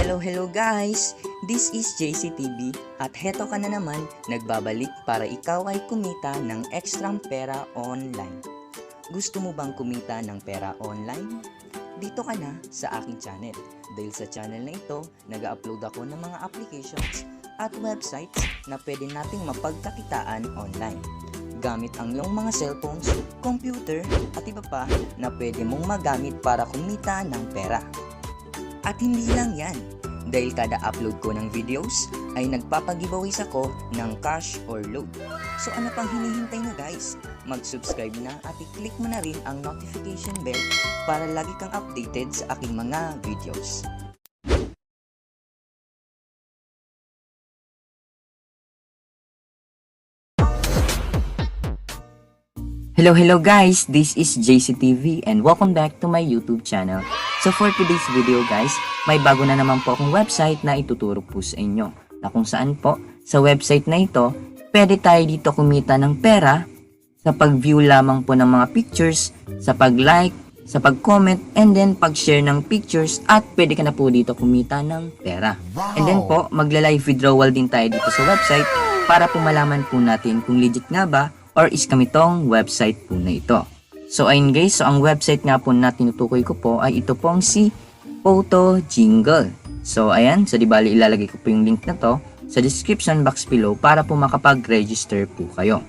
Hello guys! This is JCTV at heto ka na naman nagbabalik para ikaw ay kumita ng ekstrang pera online. Gusto mo bang kumita ng pera online? Dito ka na sa aking channel. Dahil sa channel na ito, nag-upload ako ng mga applications at websites na pwede nating mapagkakitaan online. Gamit ang iyong mga cellphones, computer at iba pa na pwede mong magamit para kumita ng pera. At hindi lang yan, dahil kada upload ko ng videos ay nagpapag-giveaways ako ng cash or load. So ano pang hinihintay na guys? Mag-subscribe na at i-click mo na rin ang notification bell para lagi kang updated sa aking mga videos. Hello guys, this is JCTV and welcome back to my YouTube channel. So for today's video guys, may bago na naman po akong website na ituturo po sa inyo. Na kung saan po, sa website na ito, pwede tayo dito kumita ng pera sa pag-view lamang po ng mga pictures, sa pag-like, sa pag-comment, and then pag-share ng pictures at pwede ka na po dito kumita ng pera. And then po, magla-live withdrawal din tayo dito sa website para po malaman po natin kung legit nga ba or scam itong website po na ito. So ayun guys, so ang website nga po na tinutukoy ko po ay ito pong si Photo Jingle. So ayan, so di bali ilalagay ko po yung link na to sa description box below para po makapag-register po kayo.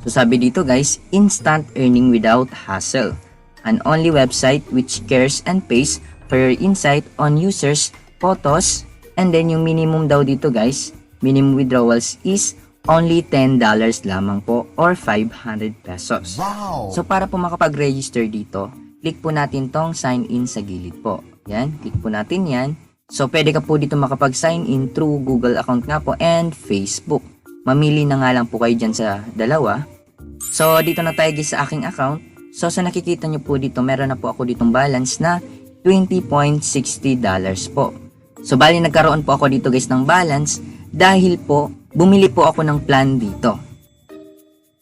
So sabi dito guys, instant earning without hassle. An only website which cares and pays for your insight on users, photos, and then yung minimum daw dito guys, minimum withdrawals is only $10 lamang po or 500 pesos. Wow! So para po makapag-register dito, click po natin tong sign in sa gilid po. Yan, click po natin yan. So pwede ka po dito makapag-sign in through Google account nga po and Facebook. Mamili na nga lang po kayo dyan sa dalawa. So dito na tayo guys sa aking account. So sa nakikita nyo po dito, meron na po ako ditong balance na $20.60 po. So bali nagkaroon po ako dito guys ng balance dahil po bumili po ako ng plan dito.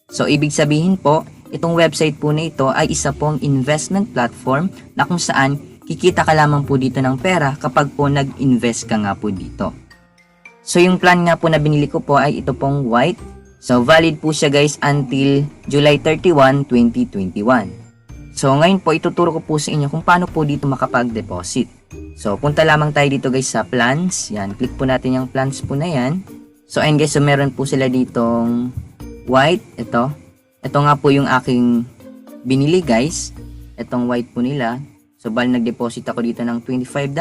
So, ibig sabihin po, itong website po na ito ay isa pong investment platform na kung saan kikita ka lamang po dito ng pera kapag po nag-invest ka nga po dito. So, yung plan nga po na binili ko po ay ito pong white. So, valid po siya guys until July 31, 2021. So, ngayon po ituturo ko po sa inyo kung paano po dito makapag-deposit. So, punta lamang tayo dito guys sa plans. Yan, click po natin yung plans po na yan. So, ayun guys, so meron po sila ditong white, ito. Ito nga po yung aking binili guys. Itong white po nila. So, bali nag-deposit ako dito ng $25.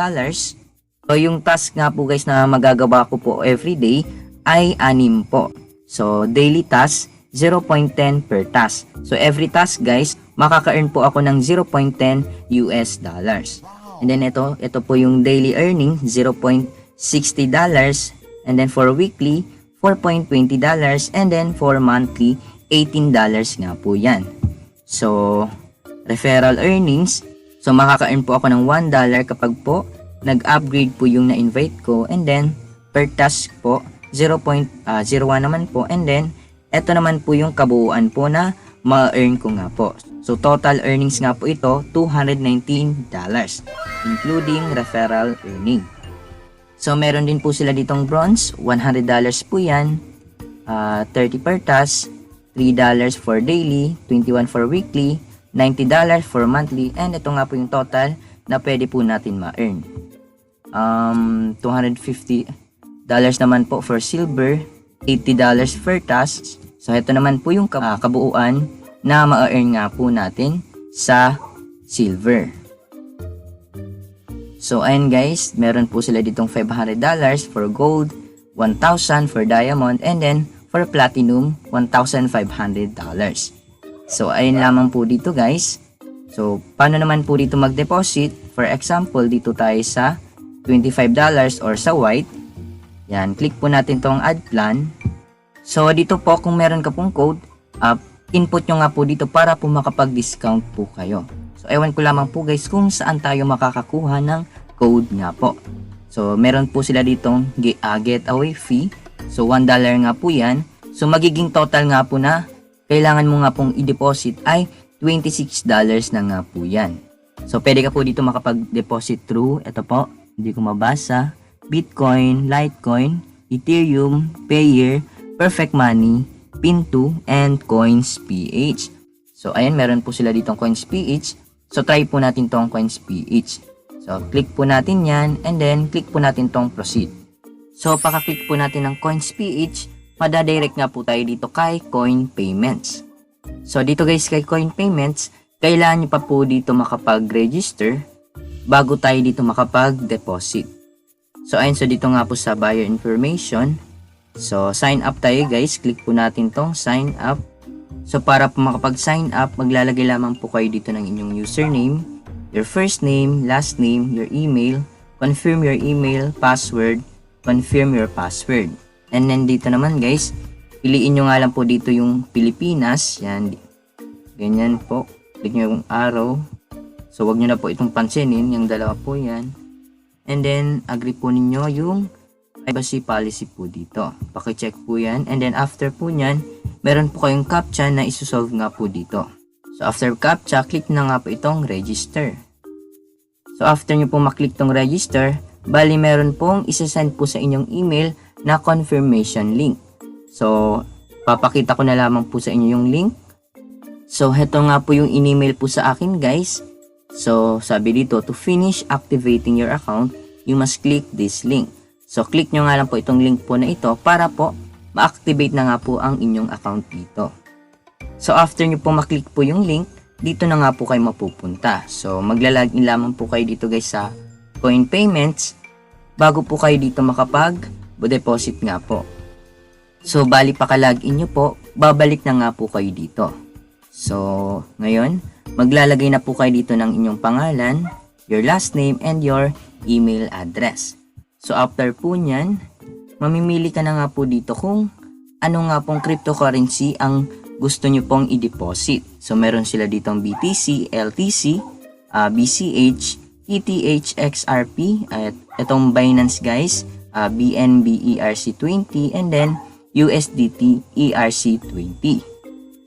So, yung task nga po guys na magagawa ko po everyday ay 6 po. So, daily task, 0.10 per task. So, every task guys, makaka-earn po ako ng $0.10 US. And then ito po yung daily earning, $0.60. And then for weekly, $4.20. And then for monthly, $18 nga po yan. So, referral earnings. So, makaka-earn po ako ng $1 kapag po nag-upgrade po yung na-invite ko. And then, per task po, 0.01 naman po. And then, ito naman po yung kabuuan po na ma-earn ko nga po. So, total earnings nga po ito, $219. Including referral earning. So, meron din po sila ditong bronze, $100 po yan, 30 per task, $3 for daily, 21 for weekly, $90 for monthly, and ito nga po yung total na pwede po natin ma-earn. $250 naman po for silver, $80 per task. So, ito naman po yung kabuuan na ma-earn nga po natin sa silver. So, ayun guys, meron po sila ditong $500 for gold, $1,000 for diamond, and then for platinum, $1,500. So, ayun lamang po dito guys. So, paano naman po dito mag-deposit? For example, dito tayo sa $25 or sa white. Yan, click po natin tong add plan. So, dito po kung meron ka pong code, input nyo nga po dito para po makapag-discount po kayo. So, ewan ko lamang po guys kung saan tayo makakakuha ng code nga po. So, meron po sila ditong getaway fee. So, $1 nga po yan. So, magiging total nga po na kailangan mo nga pong i-deposit ay $26 na nga po yan. So, pwede ka po dito makapag-deposit through, ito po, hindi ko mabasa. Bitcoin, Litecoin, Ethereum, Payeer, Perfect Money, Pin2, and Coins.ph. So, ayan, meron po sila ditong Coins.ph. So, try po natin tong Coins.ph. So, click po natin yan, and then, click po natin tong proceed. So, paka-click po natin ng Coins.ph, madadirect nga po tayo dito kay Coin Payments. So, dito guys, kay Coin Payments, kailangan nyo pa po dito makapag-register bago tayo dito makapag-deposit. So, ayun, so dito nga po sa buyer information. So, sign up tayo guys. Click po natin tong sign up. So, para po makapag-sign up, maglalagay lamang po kayo dito ng inyong username, your first name, last name, your email, confirm your email, password, confirm your password. And then dito naman guys, piliin nyo nga lang po dito yung Pilipinas. Yan. Ganyan po. Click nyo yung arrow. So, wag nyo na po itong pansinin. Yung dalawa po yan. And then, agree po ninyo yung privacy policy po dito. Paki-check po yan. And then, after po nyan, meron po kayong CAPTCHA na isusolve nga po dito. So, after CAPTCHA, click na nga po itong register. So, after nyo po maklik tong register, bali meron pong isasend po sa inyong email na confirmation link. So, papakita ko na lamang po sa inyo yung link. So, heto nga po yung in-email po sa akin guys. So, sabi dito, to finish activating your account, you must click this link. So, click nyo nga lang po itong link po na ito para po ma-activate na nga po ang inyong account dito. So, after nyo po maklik po yung link, dito na nga po kayo mapupunta. So, maglalagin lamang po kayo dito guys sa Coin Payments bago po kayo dito makapag-deposit nga po. So, bali paka-login nyo po, babalik na nga po kayo dito. So, ngayon, maglalagay na po kayo dito ng inyong pangalan, your last name, and your email address. So, after po nyan, mamimili ka na nga po dito kung ano nga pong cryptocurrency ang gusto nyo pong i-deposit. So, meron sila ditong BTC, LTC, BCH, ETH, XRP, at itong Binance guys, BNB ERC20, and then USDT ERC20.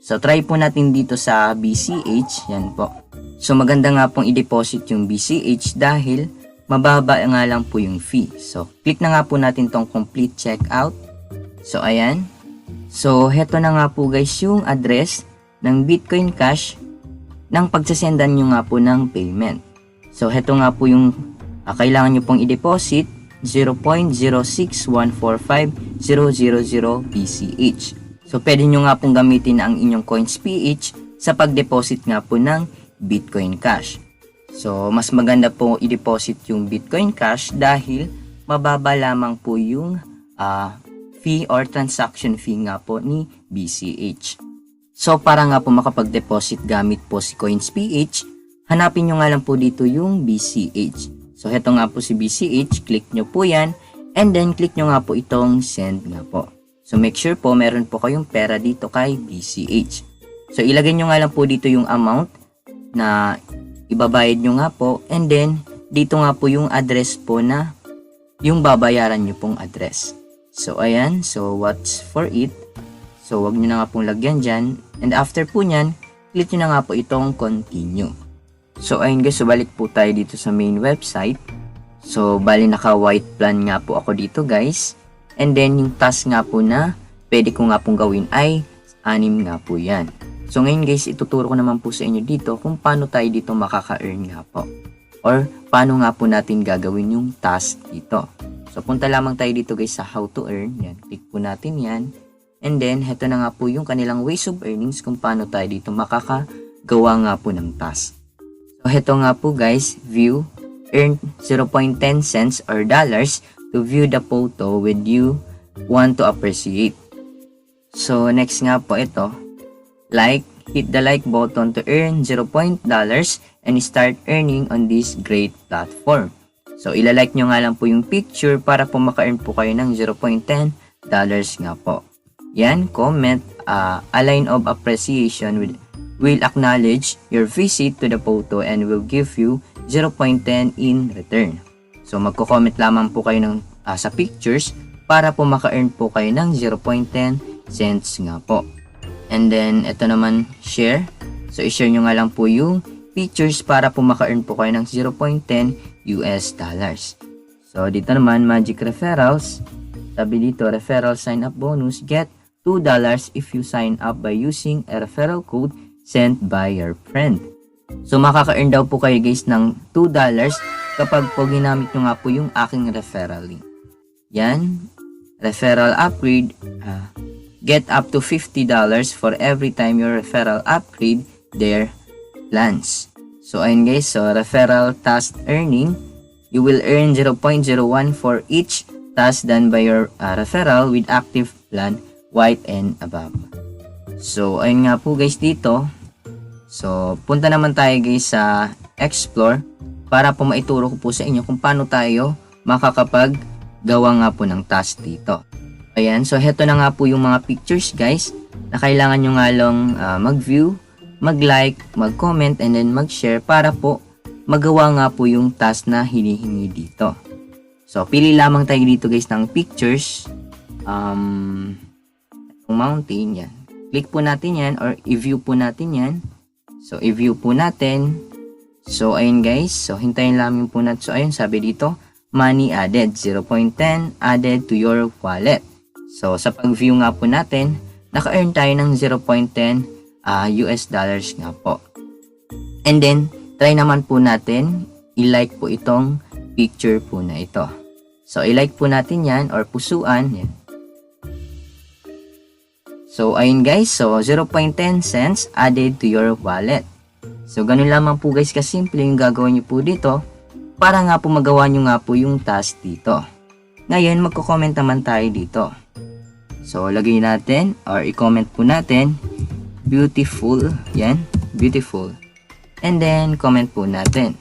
So, try po natin dito sa BCH. Yan po. So, maganda nga pong i-deposit yung BCH dahil mababa nga lang po yung fee. So, click na nga po natin tong complete checkout. So, ayan. So, heto na nga po guys yung address ng Bitcoin Cash ng pagsasendan nyo nga po ng payment. So, heto nga po yung kailangan nyo pong i-deposit 0.06145,000 BCH. So, pwede nyo nga pong gamitin ang inyong Coins.ph sa pag-deposit nga po ng Bitcoin Cash. So, mas maganda po i-deposit yung Bitcoin Cash dahil mababa lamang po yung fee or transaction fee nga po ni BCH. So, para nga po makapag-deposit gamit po si Coins.ph, hanapin nyo nga lang po dito yung BCH. So, heto nga po si BCH, click nyo po yan, and then click nyo nga po itong send nga po. So, make sure po meron po kayong pera dito kay BCH. So, ilagay nyo nga lang po dito yung amount na ibabayad nyo nga po. And then, dito nga po yung address po na yung babayaran nyo pong address. So, ayan. So, what's for it? So, wag nyo na nga pong lagyan dyan. And after po nyan, click nyo na nga po itong continue. So, ayun guys. So, balik po tayo dito sa main website. So, bali naka-white plan nga po ako dito guys. And then, yung task nga po na pwede ko nga pong gawin ay 6 nga po yan. So, ngayon guys, ituturo ko naman po sa inyo dito kung paano tayo dito makaka-earn nga po. Or, paano nga po natin gagawin yung task dito. So, punta lamang tayo dito guys sa how to earn. Yan, click po natin yan. And then, heto na nga po yung kanilang ways of earnings kung paano tayo dito makakagawa nga po ng task. So, heto nga po guys, view, earn 0.10 cents or dollars to view the photo with you want to appreciate. So, next nga po ito, like, hit the like button to earn $0 and start earning on this great platform. So, ilalike nyo nga lang po yung picture para po maka-earn po kayo ng $0.10 nga po. Yan, comment, a line of appreciation will acknowledge your visit to the photo and will give you $0.10 in return. So, magko-comment lamang po kayo ng, sa pictures para po maka-earn po kayo ng 0.10 cents nga po. And then, ito naman, share. So, i-share nyo nga lang po yung pictures para po maka-earn po kayo ng $0.10 US. So, dito naman, Magic Referrals. Sabi dito, referral sign-up bonus, get $2 if you sign up by using a referral code sent by your friend. So, makaka-earn daw po kayo guys ng $2 kapag po ginamit nyo nga po yung aking referral link. Yan. Referral upgrade. Get up to $50 for every time your referral upgrade their plans. So, ayun guys. So, referral task earning. You will earn 0.01 for each task done by your referral with active plan white and above. So, ayun nga po guys dito. So, punta naman tayo guys sa explore para po maituro ko po sa inyo kung paano tayo makakapaggawa nga po ng task dito. Ayan, so heto na nga po yung mga pictures guys na kailangan nyo nga lang mag-view, mag-like, mag-comment, and then mag-share para po magawa nga po yung task na hinihingi dito. So, pili lamang tayo dito guys ng pictures. Mountain, yan. Click po natin yan or i-view po natin yan. So, i-view po natin. So, ayun guys. So, hintayin lamang po natin. So, ayun, sabi dito, money added. 0.10 added to your wallet. So, sa pag-view nga po natin, naka-earn tayo ng 0.10 US dollars nga po. And then, try naman po natin, i-like po itong picture po na ito. So, i-like po natin yan or pusuan. Yan. So, ayun guys. So, 0.10 cents added to your wallet. So, ganun lamang po guys kasimple yung gagawin nyo po dito para nga po magawa nyo nga po yung task dito. Ngayon, magko-comment naman tayo dito. So, lagay natin or i-comment po natin beautiful. Yan, beautiful. And then, comment po natin.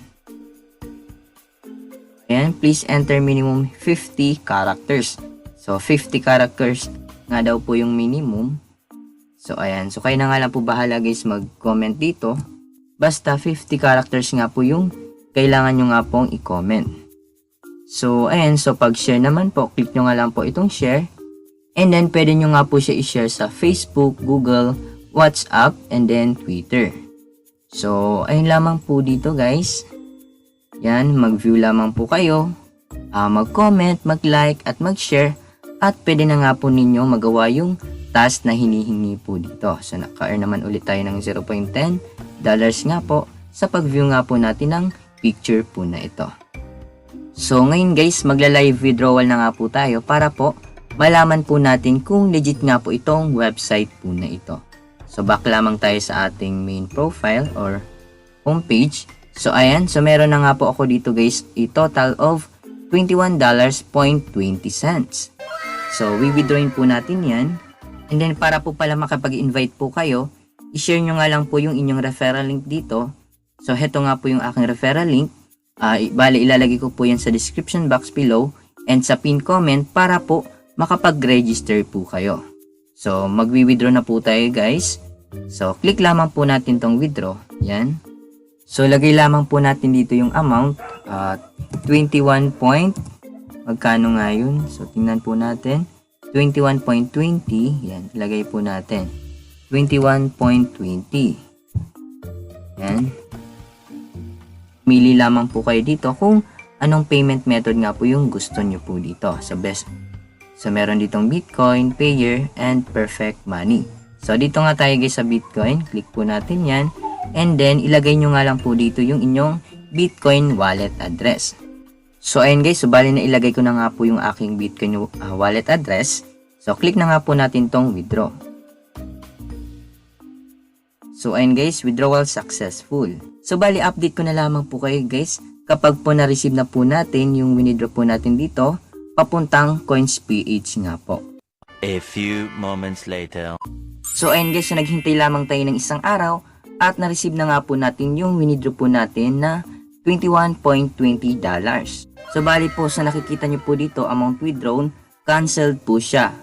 Ayan, please enter minimum 50 characters. So, 50 characters nga daw po yung minimum. So, ayan. So, kayo na nga lang po bahala guys mag-comment dito. Basta 50 characters nga po yung kailangan nyo nga pong i-comment. So, ayan. So, pag-share naman po, click nyo nga lang po itong share. And then, pwede nyo nga po siya i-share sa Facebook, Google, WhatsApp, and then Twitter. So, ayun lamang po dito guys. Yan, mag-view lamang po kayo. Mag-comment, mag-like, at mag-share. At pwede na nga po ninyo magawa yung task na hinihingi po dito. So, naka-earn naman ulit tayo ng 0.10 dollars nga po sa pag-view nga po natin ng picture po na ito. So, ngayon guys, magla-live withdrawal na nga po tayo para po malaman po natin kung legit nga po itong website po na ito. So, back lamang tayo sa ating main profile or homepage. So, ayan. So, meron na nga po ako dito guys a total of $21.20. So, withdrawin po natin yan. And then, para po pala makapag-invite po kayo, i-share nyo nga lang po yung inyong referral link dito. So, heto nga po yung aking referral link. Bali, ilalagay ko po yan sa description box below and sa pin comment para po makapag-register po kayo. So, mag-withdraw na po tayo guys. So, click lamang po natin tong withdraw. Yan. So, lagay lamang po natin dito yung amount. 21 point. Magkano nga yun? So, tingnan po natin. 21.20. Yan. Lagay po natin. 21.20. Yan. Pili lamang po kayo dito kung anong payment method nga po yung gusto nyo po dito. So, meron ditong Bitcoin, Payer, and Perfect Money. So, dito nga tayo guys sa Bitcoin. Click po natin yan. And then, ilagay nyo nga lang po dito yung inyong Bitcoin wallet address. So, ayun guys. So, bali na ilagay ko na nga po yung aking Bitcoin wallet address. So, click na nga po natin tong withdraw. So, ayun guys. Withdrawal successful. So, bali update ko na lamang po kayo guys. Kapag po na-receive na po natin yung withdraw po natin dito, papuntang Coins.ph nga po. A few moments later. So, ayun guys. So, naghintay lamang tayo ng isang araw at na-receive na nga po natin yung withdraw po natin na $21.20. So, bali po sa nakikita nyo po dito, amount withdrawn, canceled po siya.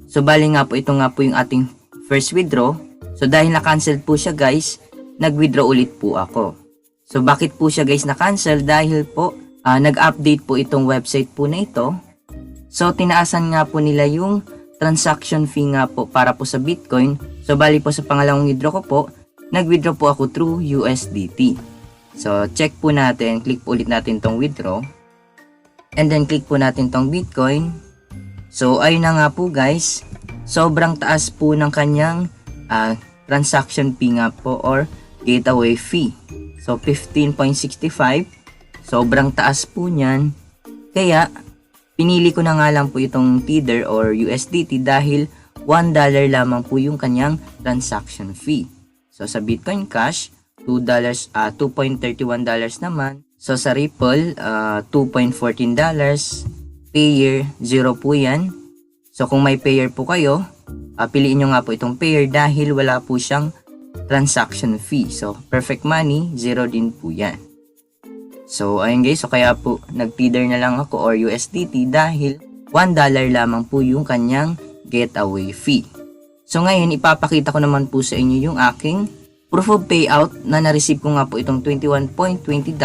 So, bali nga po, ito nga po yung ating first withdraw. So, dahil na-cancelled po siya guys, nag-withdraw ulit po ako. So, bakit po siya guys na-cancel? Dahil po, nag-update po itong website po na ito. So, tinaasan nga po nila yung transaction fee nga po para po sa Bitcoin. So, bali po sa pangalawang withdraw ko po, nag-withdraw po ako through USDT. So, check po natin. Click po ulit natin tong withdraw. And then click po natin tong Bitcoin. So ayun na nga po guys, sobrang taas po ng kanyang transaction fee nga po or gateway fee. So 15.65, sobrang taas po niyan. Kaya pinili ko na nga lang po itong Tether or USDT dahil $1 lamang po yung kanyang transaction fee. So sa Bitcoin Cash, $2.31 naman. So sa Ripple, $2.14. Payer, 0 po yan. So kung may payer po kayo, piliin nyo nga po itong payer dahil wala po siyang transaction fee. So Perfect Money, 0 din po yan. So ayun guys, so kaya po nag-Tether na lang ako or USDT dahil $1 lamang po yung kanyang getaway fee. So ngayon, ipapakita ko naman po sa inyo yung aking proof of payout na na-receive ko nga po itong $21.20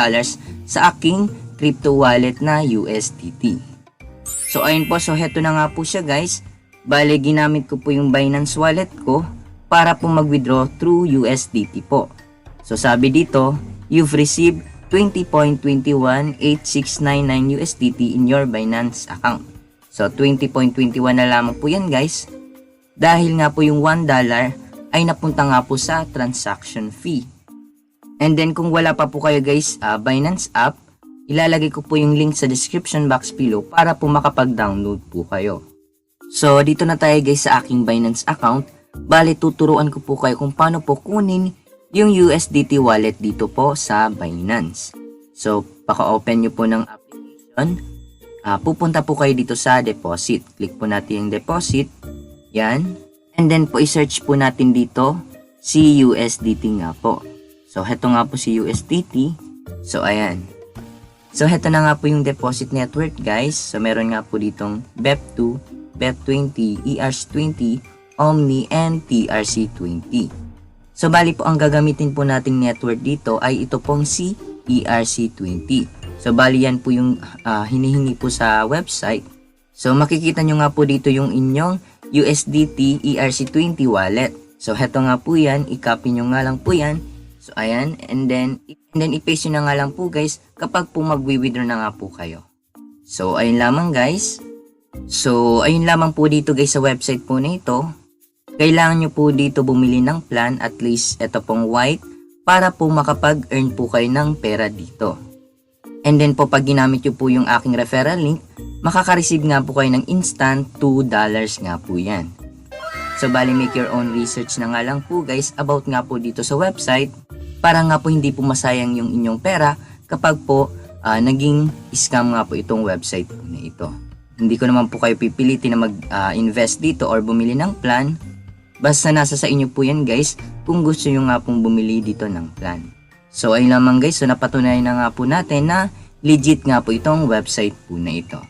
sa aking crypto wallet na USDT. So ayun po, so heto na nga po siya guys. Bale, ginamit ko po yung Binance wallet ko para po mag-withdraw through USDT po. So sabi dito, you've received 20.218699 USDT in your Binance account. So 20.21 na lamang po yan guys. Dahil nga po yung $1 ay napunta nga po sa transaction fee. And then kung wala pa po kayo guys, Binance app, ilalagay ko po yung link sa description box below para po makapag-download po kayo. So dito na tayo guys sa aking Binance account. Bale, tuturuan ko po kayo kung paano po kunin yung USDT wallet dito po sa Binance. So paka-open nyo po ng application. Pupunta po kayo dito sa deposit. Click po natin yung deposit. Yan. And then po i-search po natin dito si USDT nga po. So heto nga po si USDT. So ayan. So heto na nga po yung deposit network guys. So meron nga po ditong BEP2, BEP20, ERC20, Omni, and TRC20. So bali po ang gagamitin po nating network dito ay ito pong si ERC20. So bali yan po yung hinihingi po sa website. So makikita nyo nga po dito yung inyong USDT ERC20 wallet. So heto nga po yan, i-copy nyo nga lang po yan. So ayan, and then i-paste nyo na nga lang po guys kapag po mag-withdraw na nga po kayo. So ayun lamang guys. So ayun lamang po dito guys sa website po na ito. Kailangan nyo po dito bumili ng plan, at least ito pong white, para po makapag-earn po kayo ng pera dito. And then po pag ginamit nyo po yung aking referral link, makaka-receive nga po kayo ng instant $2 nga po yan. So bali make your own research na nga lang po guys about nga po dito sa website para nga po hindi po masayang yung inyong pera kapag po naging scam nga po itong website po na ito. Hindi ko naman po kayo pipilitin na mag-invest dito or bumili ng plan. Basta nasa sa inyo po yan guys kung gusto nyo nga pong bumili dito ng plan. So ayun lamang guys, so napatunayan na nga po natin na legit nga po itong website po na ito.